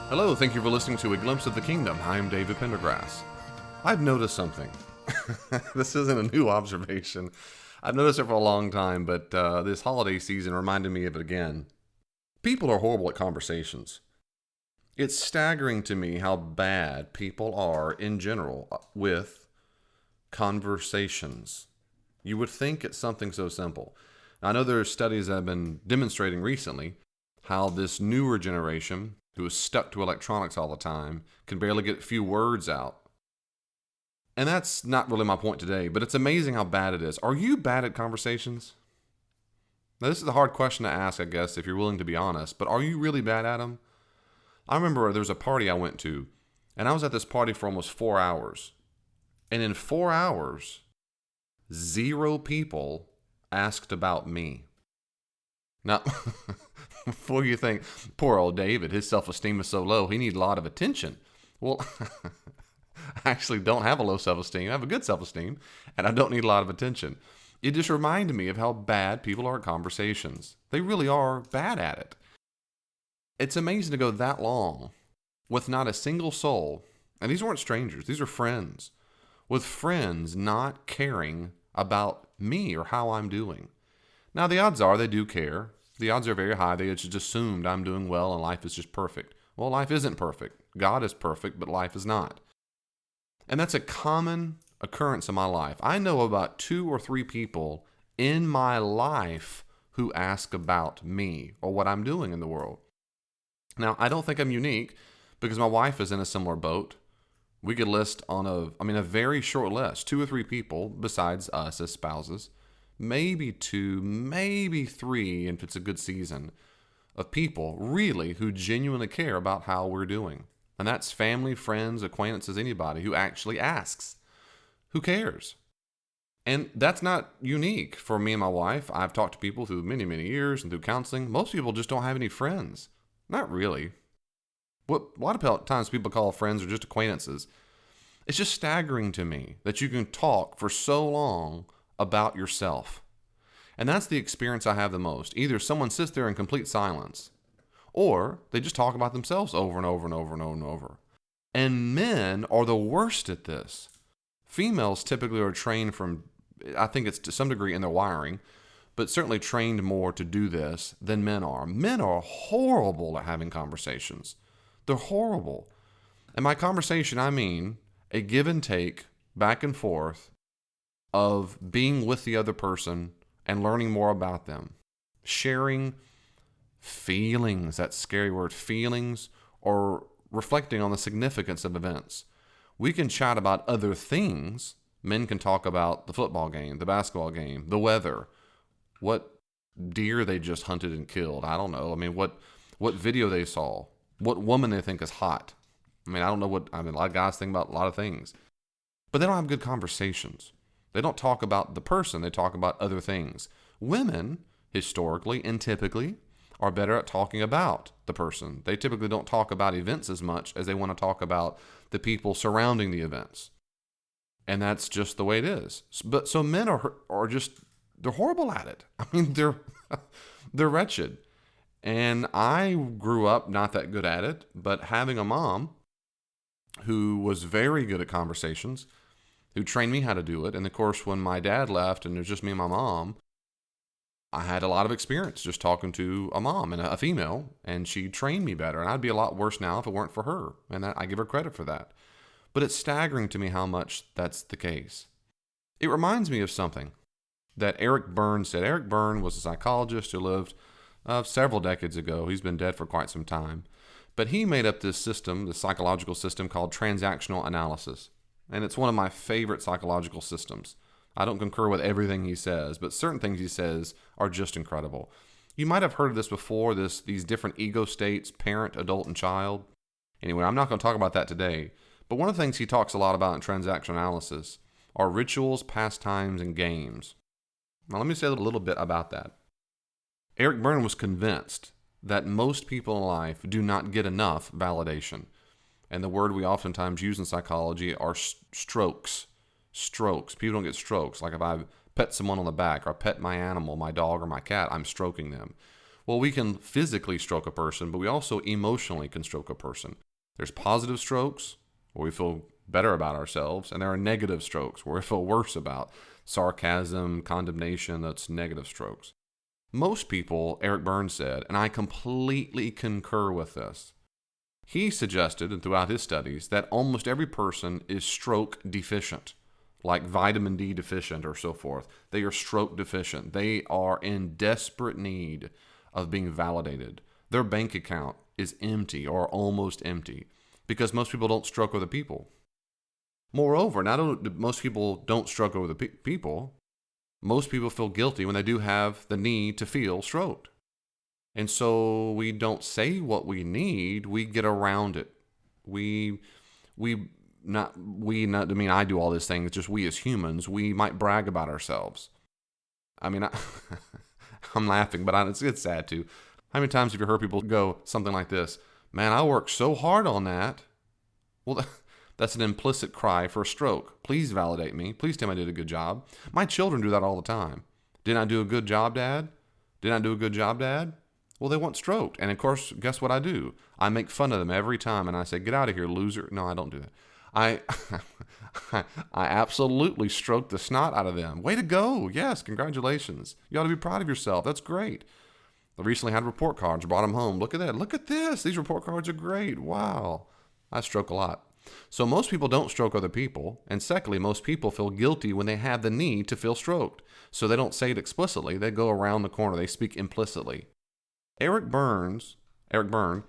Hello, thank you for listening to A Glimpse of the Kingdom. I'm David Pendergrass. I've noticed something. This isn't a new observation. I've noticed it for a long time, but this holiday season reminded me of it again. People are horrible at conversations. It's staggering to me how bad people are in general with conversations. You would think it's something so simple. I know there are studies that have been demonstrating recently how this newer generation, who is stuck to electronics all the time, can barely get a few words out. And that's not really my point today, but it's amazing how bad it is. Are you bad at conversations? Now, this is a hard question to ask, I guess, if you're willing to be honest, but are you really bad at them? I remember there was a party I went to, and I was at this party for almost 4 hours. And in 4 hours, 0 people asked about me. Now, before you think, poor old David, his self-esteem is so low, he needs a lot of attention. Well, I actually don't have a low self-esteem. I have a good self-esteem, and I don't need a lot of attention. It just reminded me of how bad people are at conversations. They really are bad at it. It's amazing to go that long with not a single soul, and these weren't strangers, these are friends, with friends not caring about me or how I'm doing. Now, the odds are they do care. The odds are very high. They just assumed I'm doing well and life is just perfect. Well, life isn't perfect. God is perfect, but life is not. And that's a common occurrence in my life. I know about 2 or 3 people in my life who ask about me or what I'm doing in the world. Now, I don't think I'm unique because my wife is in a similar boat. We could list on a very short list, 2 or 3 people besides us as spouses, maybe 2, maybe 3 if it's a good season, of people really who genuinely care about how we're doing. And that's family, friends, acquaintances, anybody who actually asks. Who cares? And that's not unique for me and my wife. I've talked to people through many, many years and through counseling. Most people just don't have any friends. Not really. What a lot of times people call friends are just acquaintances. It's just staggering to me that you can talk for so long about yourself. And that's the experience I have the most. Either someone sits there in complete silence, or they just talk about themselves over and over and over and over and over. And men are the worst at this. Females typically are trained from, I think it's to some degree in their wiring, but certainly trained more to do this than men are. Men are horrible at having conversations. They're horrible. And by conversation, I mean a give and take, back and forth, of being with the other person and learning more about them. Sharing feelings, that scary word, feelings, or reflecting on the significance of events. We can chat about other things. Men can talk about the football game, the basketball game, the weather, what deer they just hunted and killed. I don't know. What video they saw, what woman they think is hot. I don't know a lot of guys think about a lot of things, but they don't have good conversations. They don't talk about the person. They talk about other things. Women, historically and typically, are better at talking about the person. They typically don't talk about events as much as they want to talk about the people surrounding the events. And that's just the way it is. But so men are just, they're horrible at it. They're wretched. And I grew up not that good at it, but having a mom who was very good at conversations, who trained me how to do it. And of course, when my dad left and it was just me and my mom, I had a lot of experience just talking to a mom and a female, and she trained me better. And I'd be a lot worse now if it weren't for her. And I give her credit for that. But it's staggering to me how much that's the case. It reminds me of something that Eric Berne said. Eric Berne was a psychologist who lived several decades ago. He's been dead for quite some time. But he made up this system, this psychological system called transactional analysis. And it's one of my favorite psychological systems. I don't concur with everything he says, but certain things he says are just incredible. You might have heard of this before, these different ego states, parent, adult, and child. Anyway, I'm not going to talk about that today. But one of the things he talks a lot about in transactional analysis are rituals, pastimes, and games. Now, let me say a little bit about that. Eric Berne was convinced that most people in life do not get enough validation. And the word we oftentimes use in psychology are strokes. Strokes. People don't get strokes. Like if I pet someone on the back or I pet my animal, my dog or my cat, I'm stroking them. Well, we can physically stroke a person, but we also emotionally can stroke a person. There's positive strokes where we feel better about ourselves, and there are negative strokes where we feel worse about sarcasm, condemnation. That's negative strokes. Most people, Eric Berne said, and I completely concur with this, he suggested, and throughout his studies, that almost every person is stroke deficient, like vitamin D deficient or so forth. They are stroke deficient. They are in desperate need of being validated. Their bank account is empty or almost empty because most people don't stroke other people. Moreover, not only do most people don't stroke over the people, most people feel guilty when they do have the need to feel stroked. And so we don't say what we need, we get around it. I mean, I do all these things, just we as humans, we might brag about ourselves. I mean, I'm laughing, but it's sad too. How many times have you heard people go something like this? Man, I worked so hard on that. Well, that's an implicit cry for a stroke. Please validate me. Please tell me I did a good job. My children do that all the time. Didn't I do a good job, Dad? Didn't I do a good job, Dad? Well, they want stroked. And of course, guess what I do? I make fun of them every time and I say, get out of here, loser. No, I don't do that. I absolutely stroke the snot out of them. Way to go. Yes, congratulations. You ought to be proud of yourself. That's great. I recently had report cards, brought them home. Look at that. Look at this. These report cards are great. Wow. I stroke a lot. So most people don't stroke other people. And secondly, most people feel guilty when they have the need to feel stroked. So they don't say it explicitly. They go around the corner. They speak implicitly. Eric Berne,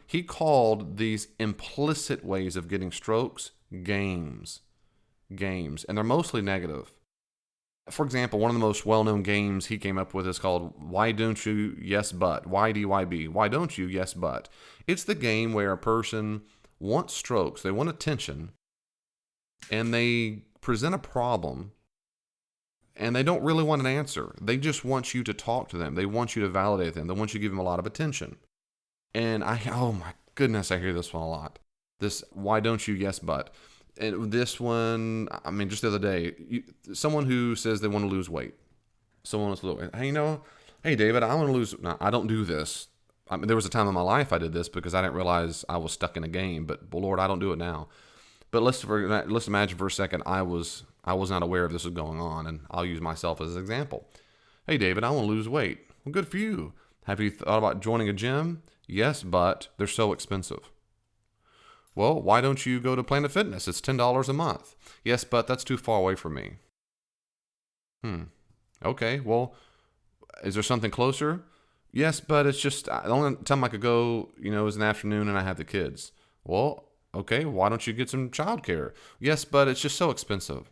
he called these implicit ways of getting strokes games. And they're mostly negative. For example, one of the most well-known games he came up with is called Why Don't You Yes But? YDYB. Why don't you yes but? It's the game where a person wants strokes, they want attention, and they present a problem, and they don't really want an answer. They just want you to talk to them. They want you to validate them. They want you to give them a lot of attention. And oh my goodness, I hear this one a lot. This, why don't you yes but? And this one, I mean, just the other day, someone who says they want to lose weight. Someone wants to lose weight. Hey, David, I want to lose. No, I don't do this. I mean, there was a time in my life I did this because I didn't realize I was stuck in a game. But Lord, I don't do it now. But let's imagine for a second I was not aware of this was going on, and I'll use myself as an example. Hey, David, I want to lose weight. Well, good for you. Have you thought about joining a gym? Yes, but they're so expensive. Well, why don't you go to Planet Fitness? It's $10 a month. Yes, but that's too far away from me. Okay, well, is there something closer? Yes, but it's just the only time I could go, is in the afternoon and I have the kids. Well, okay, why don't you get some childcare? Yes, but it's just so expensive.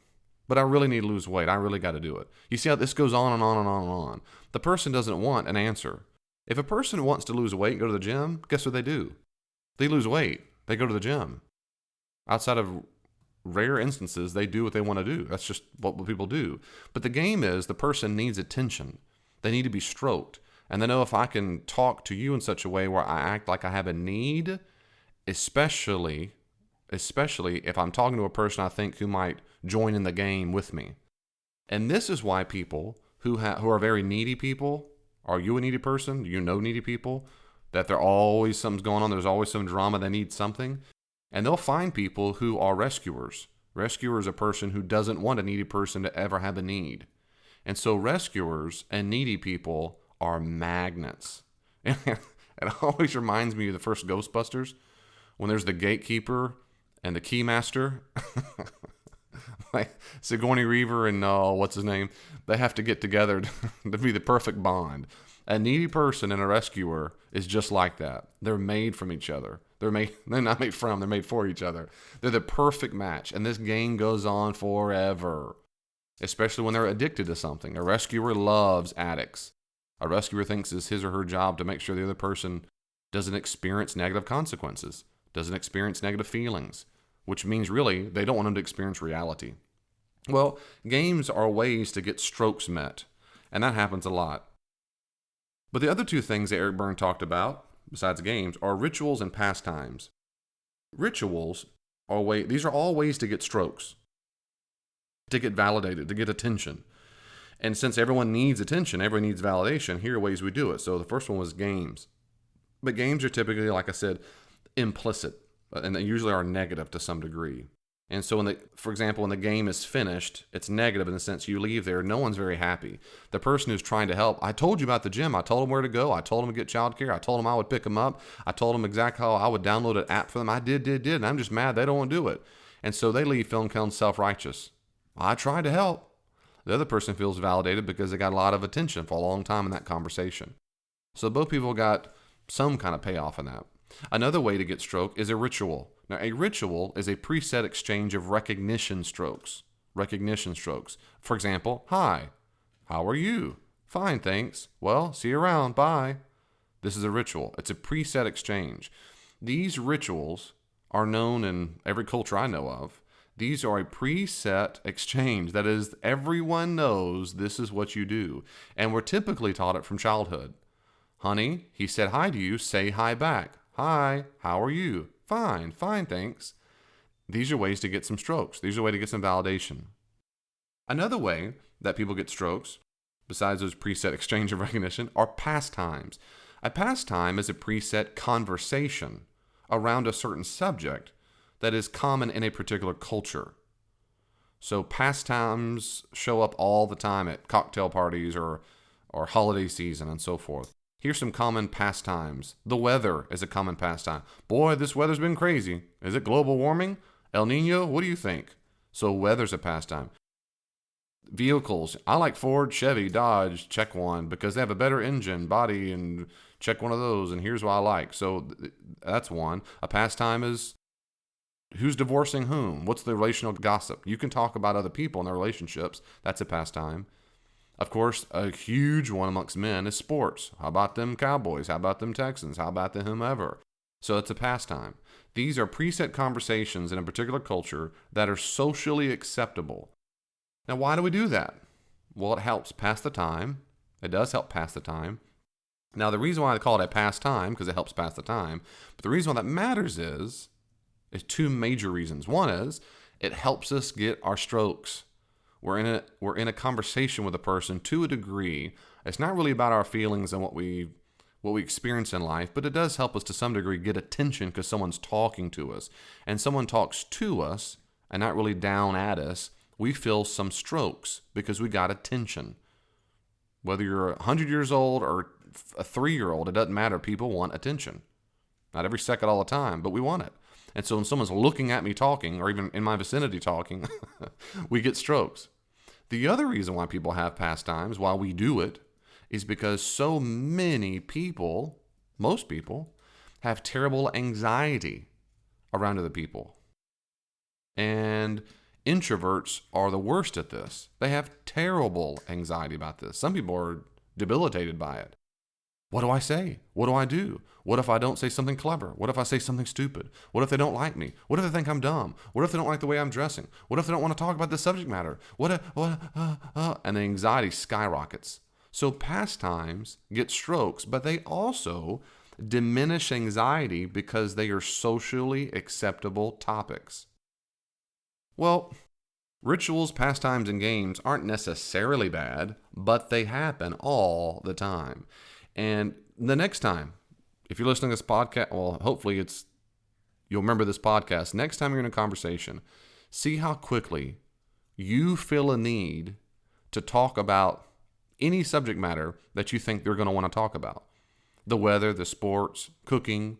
But I really need to lose weight. I really got to do it. You see how this goes on and on and on and on. The person doesn't want an answer. If a person wants to lose weight and go to the gym, guess what they do? They lose weight. They go to the gym. Outside of rare instances, they do what they want to do. That's just what people do. But the game is the person needs attention. They need to be stroked. And they know if I can talk to you in such a way where I act like I have a need, especially if I'm talking to a person I think who might join in the game with me. And this is why people who are very needy people, are you a needy person? Do you know needy people? That there always something's going on. There's always some drama. They need something. And they'll find people who are rescuers. Rescuer is a person who doesn't want a needy person to ever have a need. And so rescuers and needy people are magnets. And it always reminds me of the first Ghostbusters when there's the gatekeeper and the keymaster. Like Sigourney Weaver and what's his name? They have to get together to be the perfect bond. A needy person and a rescuer is just like that. They're made from each other. They're not made from, they're made for each other. They're the perfect match. And this game goes on forever, especially when they're addicted to something. A rescuer loves addicts. A rescuer thinks it's his or her job to make sure the other person doesn't experience negative consequences, doesn't experience negative feelings, which means really they don't want them to experience reality. Well, games are ways to get strokes met, and that happens a lot. But the other two things that Eric Berne talked about, besides games, are rituals and pastimes. Rituals these are all ways to get strokes, to get validated, to get attention. And since everyone needs attention, everyone needs validation, here are ways we do it. So the first one was games. But games are typically, like I said, implicit, and they usually are negative to some degree. And so, for example, when the game is finished, it's negative in the sense you leave there, no one's very happy. The person who's trying to help, I told you about the gym. I told them where to go. I told them to get childcare. I told them I would pick them up. I told them exactly how I would download an app for them. I did. And I'm just mad they don't want to do it. And so they leave feeling kind of self-righteous. I tried to help. The other person feels validated because they got a lot of attention for a long time in that conversation. So both people got some kind of payoff in that. Another way to get stroke is a ritual. Now, a ritual is a preset exchange of recognition strokes. For example, hi, how are you? Fine, thanks. Well, see you around. Bye. This is a ritual. It's a preset exchange. These rituals are known in every culture I know of. These are a preset exchange. That is, everyone knows this is what you do. And we're typically taught it from childhood. Honey, he said hi to you. Say hi back. Hi, how are you? Fine, thanks. These are ways to get some strokes. These are ways to get some validation. Another way that people get strokes, besides those preset exchange of recognition, are pastimes. A pastime is a preset conversation around a certain subject that is common in a particular culture. So pastimes show up all the time at cocktail parties or holiday season and so forth. Here's some common pastimes. The weather is a common pastime. Boy, this weather's been crazy. Is it global warming? El Nino? What do you think? So weather's a pastime. Vehicles. I like Ford, Chevy, Dodge, check one, because they have a better engine, body, and check one of those, and here's what I like. So that's one. A pastime is who's divorcing whom? What's the relational gossip? You can talk about other people and their relationships. That's a pastime. Of course, a huge one amongst men is sports. How about them Cowboys? How about them Texans? How about the whomever? So it's a pastime. These are preset conversations in a particular culture that are socially acceptable. Now, why do we do that? Well, it helps pass the time. It does help pass the time. Now, the reason why I call it a pastime, because it helps pass the time, but the reason why that matters is two major reasons. One is it helps us get our strokes. We're in a conversation with a person to a degree. It's not really about our feelings and what we experience in life, but it does help us to some degree get attention because someone's talking to us. And someone talks to us and not really down at us, we feel some strokes because we got attention. Whether you're 100 years old or a 3-year-old, it doesn't matter. People want attention. Not every second all the time, but we want it. And so when someone's looking at me talking, or even in my vicinity talking, we get strokes. The other reason why people have pastimes, why we do it, is because so many people, most people, have terrible anxiety around other people. And introverts are the worst at this. They have terrible anxiety about this. Some people are debilitated by it. What do I say? What do I do? What if I don't say something clever? What if I say something stupid? What if they don't like me? What if they think I'm dumb? What if they don't like the way I'm dressing? What if they don't want to talk about this subject matter? And the anxiety skyrockets. So pastimes get strokes, but they also diminish anxiety because they are socially acceptable topics. Well, rituals, pastimes, and games aren't necessarily bad, but they happen all the time. And the next time, if you're listening to this podcast, well, hopefully you'll remember this podcast. Next time you're in a conversation, see how quickly you feel a need to talk about any subject matter that you think they're going to want to talk about. The weather, the sports, cooking,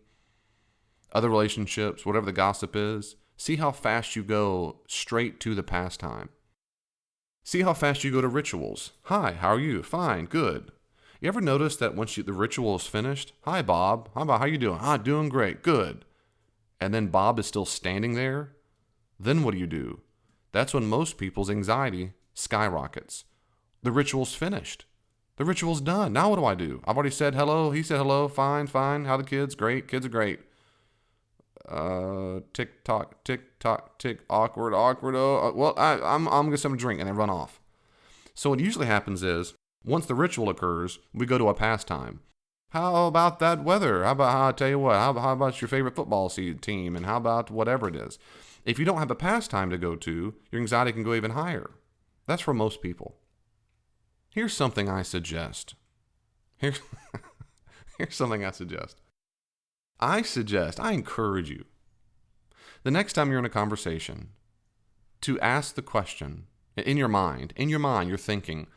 other relationships, whatever the gossip is. See how fast you go straight to the pastime. See how fast you go to rituals. Hi, how are you? Fine, good. You ever notice that once the ritual is finished, hi Bob, how you doing? Doing great, good. And then Bob is still standing there? Then what do? That's when most people's anxiety skyrockets. The ritual's finished. The ritual's done. Now what do? I've already said hello. He said hello. Fine. How the kids? Great. Kids are great. Tick tock, tick, awkward. Oh, I'm gonna get some drink and then run off. So what usually happens is, once the ritual occurs, we go to a pastime. How about that weather? How about your favorite football team? And how about whatever it is? If you don't have a pastime to go to, your anxiety can go even higher. That's for most people. Here's something I suggest. Here's, here's something I suggest. I encourage you, the next time you're in a conversation, to ask the question in your mind, you're thinking,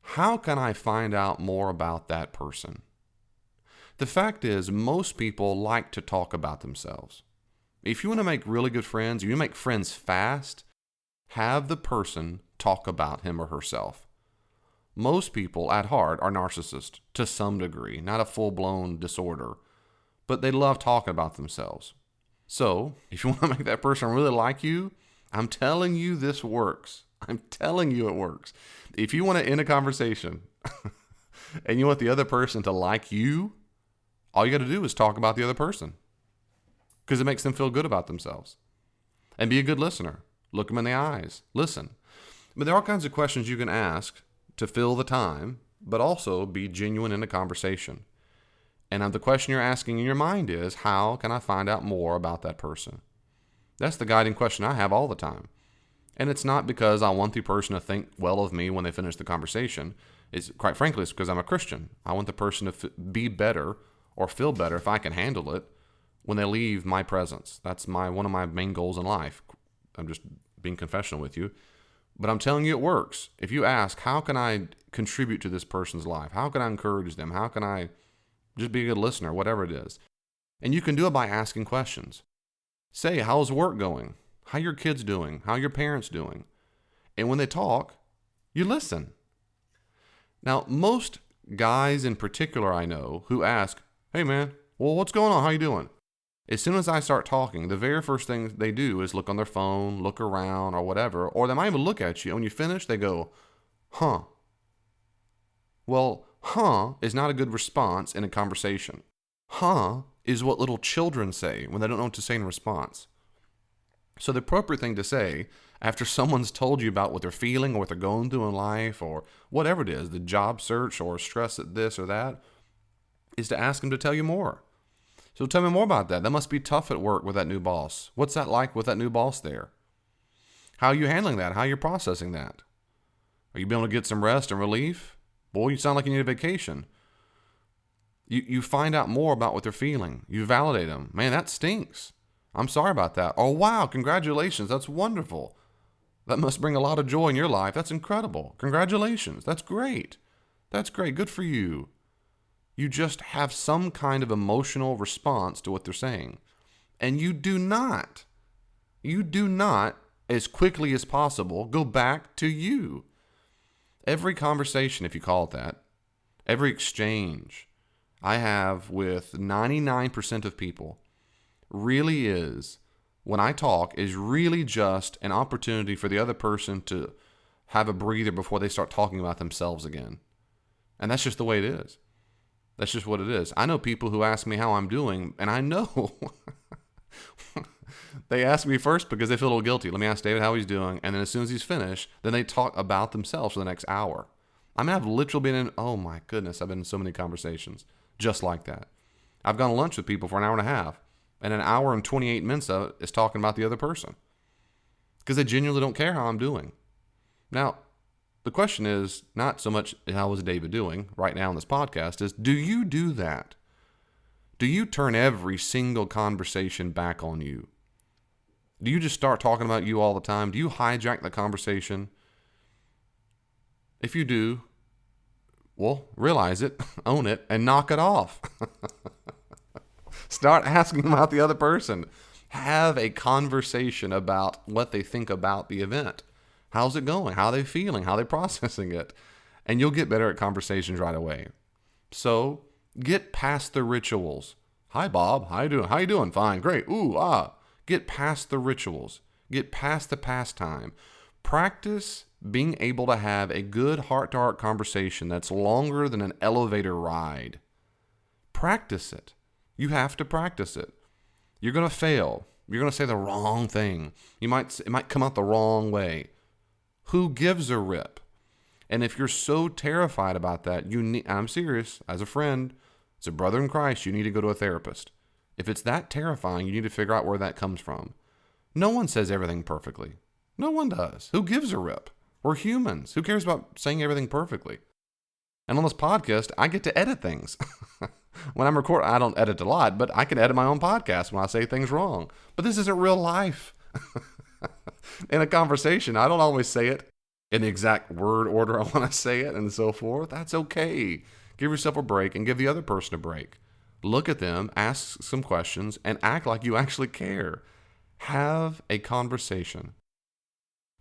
how can I find out more about that person? The fact is, most people like to talk about themselves. If you want to make really good friends, or you make friends fast, have the person talk about him or herself. Most people at heart are narcissists to some degree, not a full-blown disorder, but they love talking about themselves. So, if you want to make that person really like you, I'm telling you this works. I'm telling you it works. If you want to end a conversation and you want the other person to like you, all you got to do is talk about the other person, because it makes them feel good about themselves. And be a good listener. Look them in the eyes. Listen. But there are all kinds of questions you can ask to fill the time, but also be genuine in the conversation. And the question you're asking in your mind is, how can I find out more about that person? That's the guiding question I have all the time. And it's not because I want the person to think well of me when they finish the conversation. It's quite frankly, it's because I'm a Christian. I want the person to be better or feel better, if I can handle it, when they leave my presence. That's one of my main goals in life. I'm just being confessional with you. But I'm telling you it works. If you ask, how can I contribute to this person's life? How can I encourage them? How can I just be a good listener? Whatever it is. And you can do it by asking questions. Say, how's work going? How your kids doing? How your parents doing? And when they talk, you listen. Now, most guys in particular I know who ask, hey man, well, what's going on? How you doing? As soon as I start talking, the very first thing they do is look on their phone, look around or whatever, or they might even look at you. And when you finish, they go, huh. Well, huh is not a good response in a conversation. Huh is what little children say when they don't know what to say in response. So the appropriate thing to say after someone's told you about what they're feeling or what they're going through in life or whatever it is, the job search or stress at this or that, is to ask them to tell you more. So tell me more about that. That must be tough at work with that new boss. What's that like with that new boss there? How are you handling that? How are you processing that? Are you being able to get some rest and relief? Boy, you sound like you need a vacation. You find out more about what they're feeling. You validate them. Man, that stinks. I'm sorry about that. Oh, wow, congratulations. That's wonderful. That must bring a lot of joy in your life. That's incredible. Congratulations. That's great. That's great. Good for you. You just have some kind of emotional response to what they're saying. And you do not, as quickly as possible, go back to you. Every conversation, if you call it that, every exchange I have with 99% of people really is, when I talk, is really just an opportunity for the other person to have a breather before they start talking about themselves again. And that's just the way it is. That's just what it is. I know people who ask me how I'm doing, and I know they ask me first because they feel a little guilty. Let me ask David how he's doing, and then as soon as he's finished, then they talk about themselves for the next hour. I mean, I've literally been in, oh my goodness, I've been in so many conversations just like that. I've gone to lunch with people for an hour and a half, and an hour and 28 minutes of it is talking about the other person because they genuinely don't care how I'm doing. Now, the question is not so much how is David doing right now in this podcast, is do you do that? Do you turn every single conversation back on you? Do you just start talking about you all the time? Do you hijack the conversation? If you do, well, realize it, own it, and knock it off. Start asking about the other person. Have a conversation about what they think about the event. How's it going? How are they feeling? How are they processing it? And you'll get better at conversations right away. So get past the rituals. Hi, Bob. How you doing? How you doing? Fine. Great. Ooh, ah. Get past the rituals. Get past the pastime. Practice being able to have a good heart-to-heart conversation that's longer than an elevator ride. Practice it. You have to practice it. You're going to fail. You're going to say the wrong thing. It might come out the wrong way. Who gives a rip? And if you're so terrified about that, I'm serious, as a friend, as a brother in Christ, you need to go to a therapist. If it's that terrifying, you need to figure out where that comes from. No one says everything perfectly. No one does. Who gives a rip? We're humans. Who cares about saying everything perfectly? And on this podcast, I get to edit things. When I'm recording, I don't edit a lot, but I can edit my own podcast when I say things wrong. But this isn't real life. In a conversation, I don't always say it in the exact word order I want to say it and so forth. That's okay. Give yourself a break and give the other person a break. Look at them, ask some questions, and act like you actually care. Have a conversation.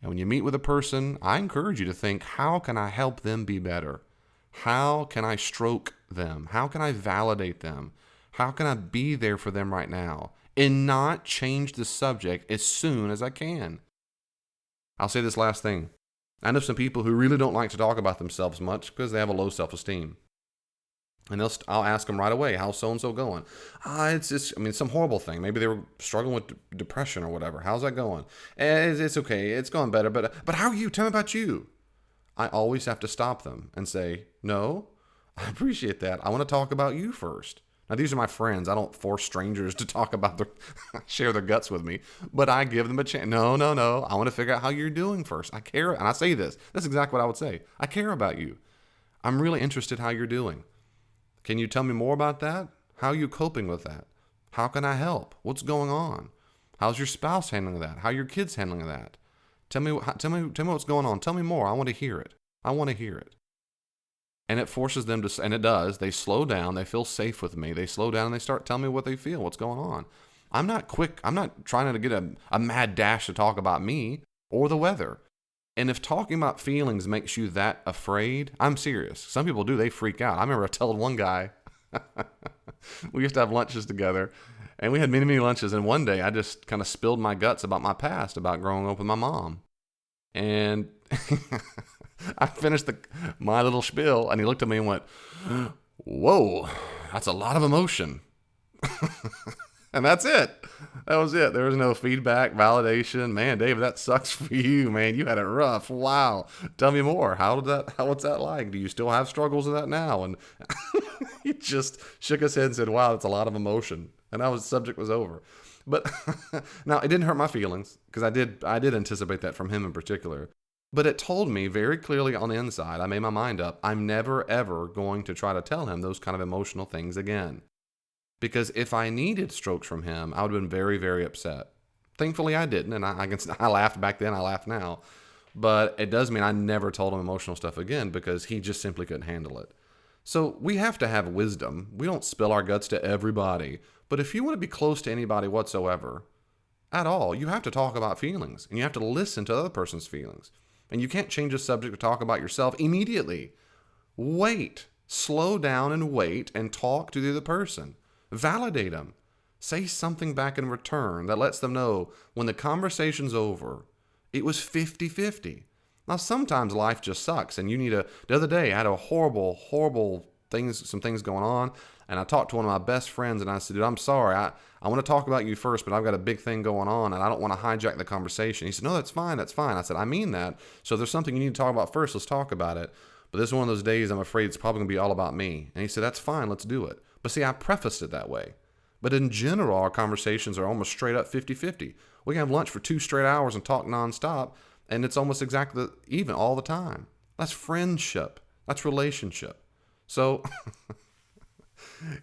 And when you meet with a person, I encourage you to think, how can I help them be better? How can I stroke them? How can I validate them? How can I be there for them right now? And not change the subject as soon as I can. I'll say this last thing. I know some people who really don't like to talk about themselves much because they have a low self-esteem. And I'll ask them right away, how's so-and-so going? It's just, some horrible thing. Maybe they were struggling with depression or whatever. How's that going? It's okay. It's going better. But how are you? Tell me about you. I always have to stop them and say, no, I appreciate that. I want to talk about you first. Now, these are my friends. I don't force strangers to talk about share their guts with me, but I give them a chance. No. I want to figure out how you're doing first. I care. And I say this. That's exactly what I would say. I care about you. I'm really interested how you're doing. Can you tell me more about that? How are you coping with that? How can I help? What's going on? How's your spouse handling that? How are your kids handling that? Tell me what's going on. Tell me more. I want to hear it. And it forces them to, and it does. They slow down. They feel safe with me. They slow down and they start telling me what they feel, what's going on. I'm not quick. I'm not trying to get a mad dash to talk about me or the weather. And if talking about feelings makes you that afraid, I'm serious. Some people do. They freak out. I remember I told one guy, we used to have lunches together, and we had many, many lunches. And one day I just kind of spilled my guts about my past, about growing up with my mom. And I finished my little spiel, and he looked at me and went, whoa, that's a lot of emotion. And that's it. That was it. There was no feedback, validation. Man, David, that sucks for you, man. You had it rough. Wow. What's that like? Do you still have struggles with that now? And he just shook his head and said, wow, that's a lot of emotion. And the subject was over. But now it didn't hurt my feelings because I did anticipate that from him in particular. But it told me very clearly on the inside, I made my mind up, I'm never, ever going to try to tell him those kind of emotional things again. Because if I needed strokes from him, I would have been very, very upset. Thankfully, I didn't, and I laughed back then, I laugh now. But it does mean I never told him emotional stuff again because he just simply couldn't handle it. So we have to have wisdom. We don't spill our guts to everybody. But if you want to be close to anybody whatsoever, at all, you have to talk about feelings, and you have to listen to the other person's feelings. And you can't change the subject to talk about yourself immediately. Wait. Slow down and wait and talk to the other person. Validate them. Say something back in return that lets them know when the conversation's over, it was 50-50. Now, sometimes life just sucks, and you need the other day, I had a horrible some things going on, and I talked to one of my best friends, and I said, dude, I'm sorry. I want to talk about you first, but I've got a big thing going on, and I don't want to hijack the conversation. He said, no, that's fine. I said, I mean that. So if there's something you need to talk about first, let's talk about it. But this is one of those days I'm afraid it's probably going to be all about me. And he said, that's fine. Let's do it. But see, I prefaced it that way. But in general, our conversations are almost straight up 50-50. We can have lunch for 2 straight hours and talk nonstop, and it's almost exactly even all the time. That's friendship. That's relationship. So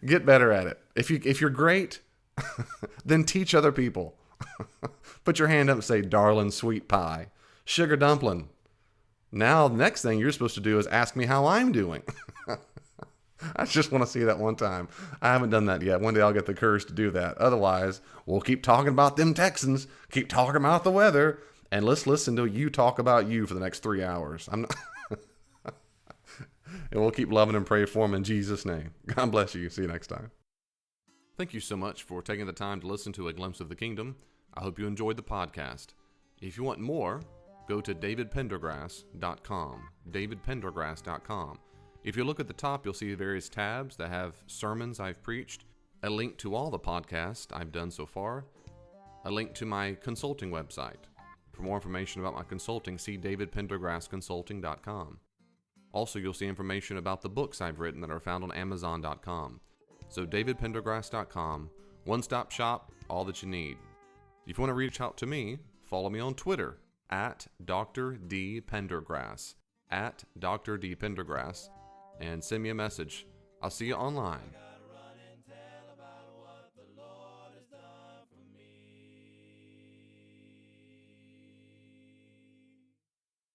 get better at it. If you're great, then teach other people. Put your hand up and say, darling sweet pie, sugar dumpling. Now, the next thing you're supposed to do is ask me how I'm doing. I just want to see that one time. I haven't done that yet. One day I'll get the courage to do that. Otherwise, we'll keep talking about them Texans, keep talking about the weather, and let's listen to you talk about you for the next 3 hours. And we'll keep loving and praying for them in Jesus' name. God bless you. See you next time. Thank you so much for taking the time to listen to A Glimpse of the Kingdom. I hope you enjoyed the podcast. If you want more, go to davidpendergrass.com. davidpendergrass.com. If you look at the top, you'll see various tabs that have sermons I've preached, a link to all the podcasts I've done so far, a link to my consulting website. For more information about my consulting, see davidpendergrassconsulting.com. Also, you'll see information about the books I've written that are found on amazon.com. So davidpendergrass.com, one-stop shop, all that you need. If you want to reach out to me, follow me on Twitter, at Dr. D. Pendergrass, at Dr. D. Pendergrass, and send me a message. I'll see you online.